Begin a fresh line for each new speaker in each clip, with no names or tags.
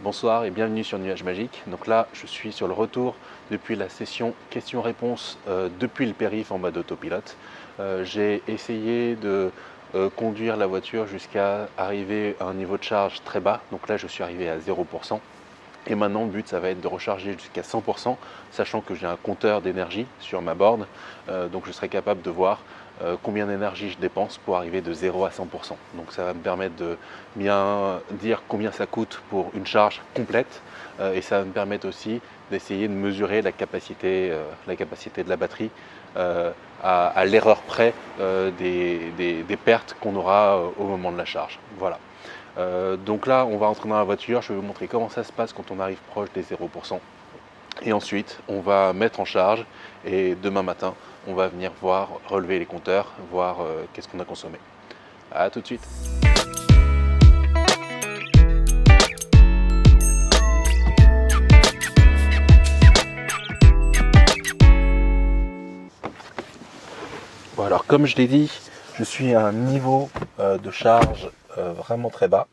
Bonsoir et bienvenue sur Nuage Magique. Donc là, je suis sur le retour depuis la session questions-réponses depuis le périph' en mode autopilote. J'ai essayé de conduire la voiture jusqu'à arriver à un niveau de charge très bas. Donc là, je suis arrivé à 0%. Et maintenant, le but, ça va être de recharger jusqu'à 100%, sachant que j'ai un compteur d'énergie sur ma borne. Donc je serai capable de voir combien d'énergie je dépense pour arriver de 0 à 100%. Donc ça va me permettre de bien dire combien ça coûte pour une charge complète et ça va me permettre aussi d'essayer de mesurer la capacité de la batterie à l'erreur près des pertes qu'on aura au moment de la charge. Voilà. Donc là, on va entrer dans la voiture, je vais vous montrer comment ça se passe quand on arrive proche des 0%. Et ensuite, on va mettre en charge et demain matin, on va venir voir, relever les compteurs, voir qu'est-ce qu'on a consommé. A tout de suite. Bon, alors comme je l'ai dit, je suis à un niveau de charge vraiment très bas.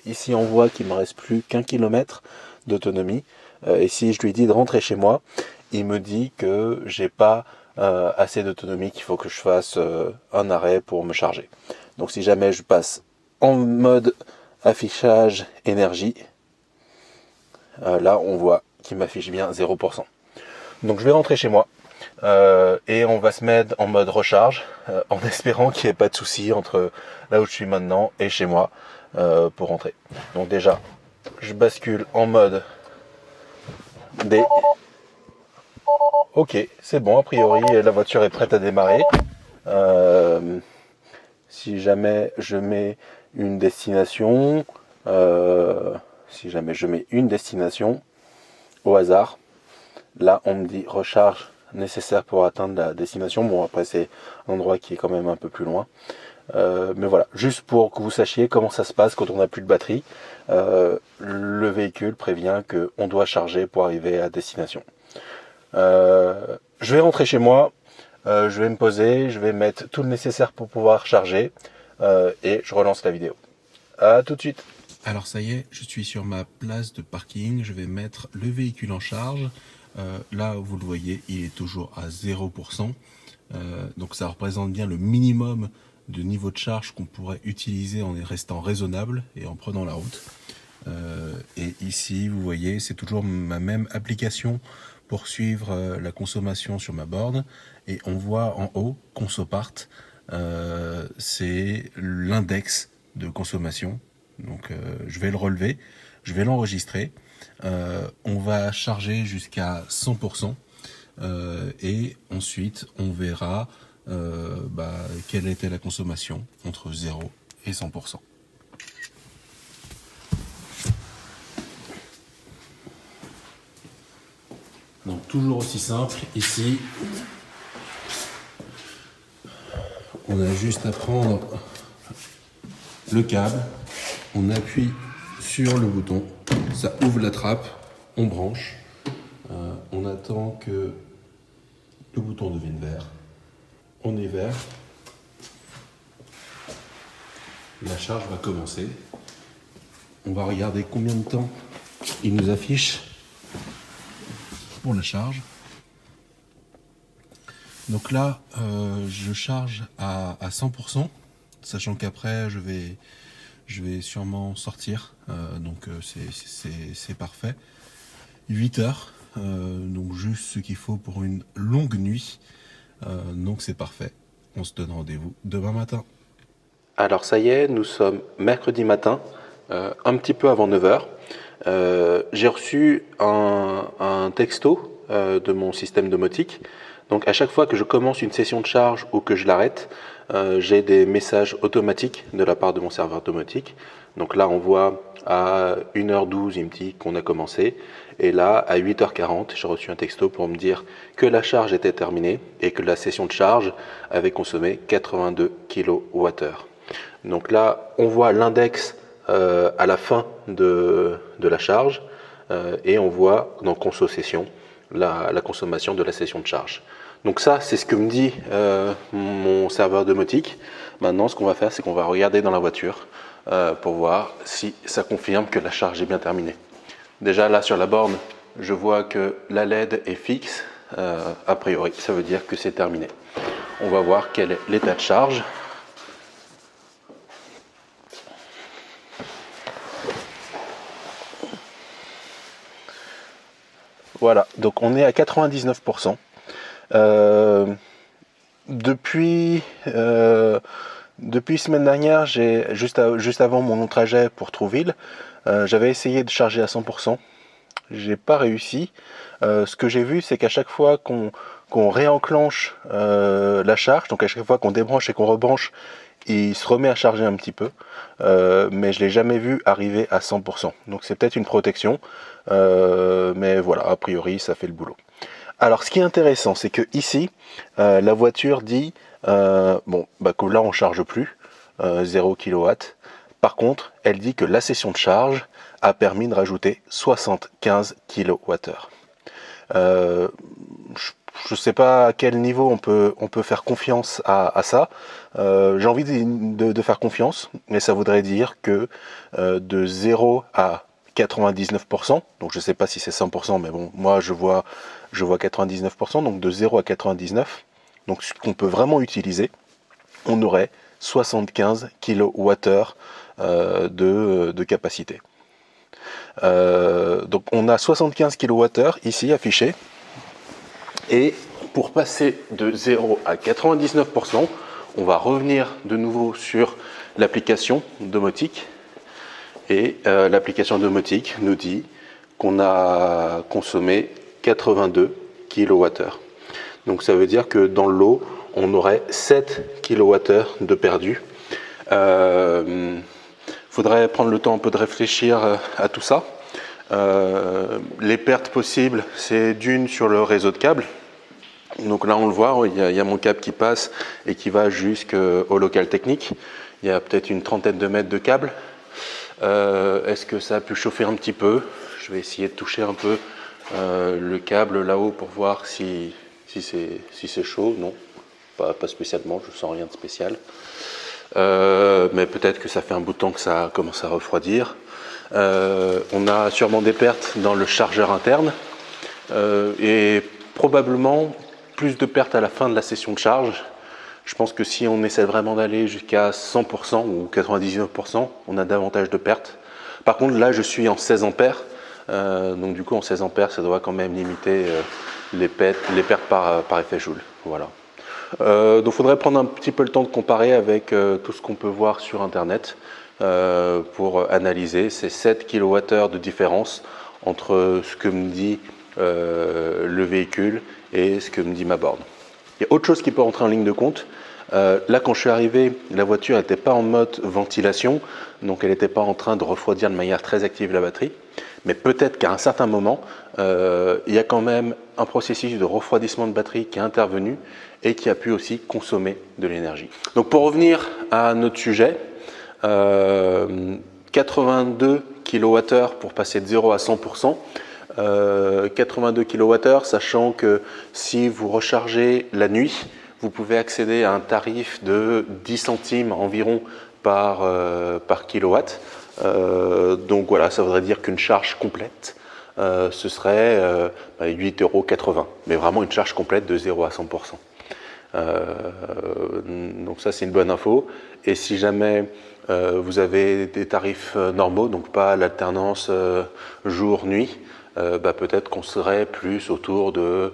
Ici, on voit qu'il ne me reste plus qu'un kilomètre d'autonomie. Et si je lui dis de rentrer chez moi, il me dit que j'ai pas assez d'autonomie, qu'il faut que je fasse un arrêt pour me charger. Donc si jamais je passe en mode affichage énergie, là on voit qu'il m'affiche bien 0%. Donc je vais rentrer chez moi et on va se mettre en mode recharge en espérant qu'il n'y ait pas de souci entre là où je suis maintenant et chez moi pour rentrer. Donc déjà, je bascule en mode D. Ok, c'est bon, a priori la voiture est prête à démarrer. Si jamais je mets une destination, au hasard, là on me dit recharge nécessaire pour atteindre la destination. Bon, après c'est un endroit qui est quand même un peu plus loin. Mais voilà, juste pour que vous sachiez comment ça se passe quand on n'a plus de batterie. Le véhicule prévient qu'on doit charger pour arriver à destination. Je vais rentrer chez moi, je vais me poser, je vais mettre tout le nécessaire pour pouvoir charger et je relance la vidéo. A tout de suite.
Alors ça y est, je suis sur ma place de parking, je vais mettre le véhicule en charge. Là, vous le voyez, il est toujours à 0%. Donc ça représente bien le minimum de niveau de charge qu'on pourrait utiliser en restant raisonnable et en prenant la route. Et ici, vous voyez, c'est toujours ma même application pour suivre la consommation sur ma borne. Et on voit en haut, Consopart, c'est l'index de consommation. Donc je vais le relever, je vais l'enregistrer. On va charger jusqu'à 100%. Et ensuite, on verra quelle était la consommation entre 0 et 100%. Donc toujours aussi simple, ici, on a juste à prendre le câble, on appuie sur le bouton, ça ouvre la trappe, on branche, on attend que le bouton devienne vert, on est vert, la charge va commencer, on va regarder combien de temps il nous affiche pour la charge. Donc là, je charge à 100%, sachant qu'après je vais sûrement sortir, donc c'est parfait. 8 heures, donc juste ce qu'il faut pour une longue nuit, donc c'est parfait. On se donne rendez-vous demain matin.
Alors ça y est, nous sommes mercredi matin, un petit peu avant 9h. J'ai reçu un texto de mon système domotique. Donc à chaque fois que je commence une session de charge ou que je l'arrête, j'ai des messages automatiques de la part de mon serveur domotique. Donc là on voit à 1h12 il me dit qu'on a commencé. Et là à 8h40 j'ai reçu un texto pour me dire que la charge était terminée et que la session de charge avait consommé 82 kWh. Donc là on voit l'index à la fin de la charge et on voit dans Conso Session la consommation de la session de charge. Donc ça, c'est ce que me dit mon serveur domotique. Maintenant, ce qu'on va faire, c'est qu'on va regarder dans la voiture pour voir si ça confirme que la charge est bien terminée. Déjà là sur la borne, je vois que la LED est fixe, a priori ça veut dire que c'est terminé. On va voir quel est l'état de charge. Voilà, donc on est à 99%. Depuis semaine dernière, juste avant mon long trajet pour Trouville, j'avais essayé de charger à 100%. J'ai pas réussi. Ce que j'ai vu, c'est qu'à chaque fois qu'on réenclenche la charge, donc à chaque fois qu'on débranche et qu'on rebranche, il se remet à charger un petit peu, mais je l'ai jamais vu arriver à 100%. Donc c'est peut-être une protection, mais voilà, a priori ça fait le boulot. Alors ce qui est intéressant, c'est que ici, la voiture dit que là on charge plus, 0 kW. Par contre, elle dit que la session de charge a permis de rajouter 75 kWh. Je ne sais pas à quel niveau on peut faire confiance à ça. J'ai envie de faire confiance, mais ça voudrait dire que de 0 à 99%, donc je ne sais pas si c'est 100%, mais bon, moi je vois 99%, donc de 0 à 99, donc ce qu'on peut vraiment utiliser, on aurait 75 kWh de capacité. Donc on a 75 kWh ici affichés, et pour passer de 0 à 99%, on va revenir de nouveau sur l'application domotique, et l'application domotique nous dit qu'on a consommé 82 kWh. Donc ça veut dire que dans le lot, on aurait 7 kWh de perdu. Faudrait prendre le temps un peu de réfléchir à tout ça. Les pertes possibles, c'est d'une sur le réseau de câbles. Donc là on le voit, il y a mon câble qui passe et qui va jusqu'au local technique. Il y a peut-être une trentaine de mètres de câbles. Est-ce que ça a pu chauffer un petit peu? Je vais essayer de toucher un peu le câble là-haut pour voir si c'est chaud. Non, pas spécialement, je sens rien de spécial. Mais peut-être que ça fait un bout de temps que ça commence à refroidir. On a sûrement des pertes dans le chargeur interne et probablement plus de pertes à la fin de la session de charge. Je pense que si on essaie vraiment d'aller jusqu'à 100% ou 99%, on a davantage de pertes. Par contre, là, je suis en 16 ampères. Donc du coup, en 16 ampères, ça doit quand même limiter les pertes par effet Joule. Voilà. Donc il faudrait prendre un petit peu le temps de comparer avec tout ce qu'on peut voir sur Internet pour analyser ces 7 kWh de différence entre ce que me dit le véhicule et ce que me dit ma borne. Il y a autre chose qui peut rentrer en ligne de compte. Là, quand je suis arrivé, la voiture n'était pas en mode ventilation, donc elle n'était pas en train de refroidir de manière très active la batterie. Mais peut-être qu'à un certain moment, il y a quand même un processus de refroidissement de batterie qui est intervenu et qui a pu aussi consommer de l'énergie. Donc pour revenir à notre sujet, 82 kWh pour passer de 0 à 100%. 82 kWh, sachant que si vous rechargez la nuit, vous pouvez accéder à un tarif de 10 centimes environ par kilowatt. Donc voilà, ça voudrait dire qu'une charge complète, ce serait 8,80 €, mais vraiment une charge complète de 0 à 100%. Donc ça, c'est une bonne info. Et si jamais vous avez des tarifs normaux, donc pas l'alternance jour-nuit, peut-être qu'on serait plus autour de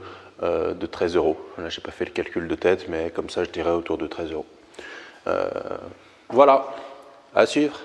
13 €. Là, j'ai pas fait le calcul de tête, mais comme ça, je dirais autour de 13 €. Voilà, à suivre.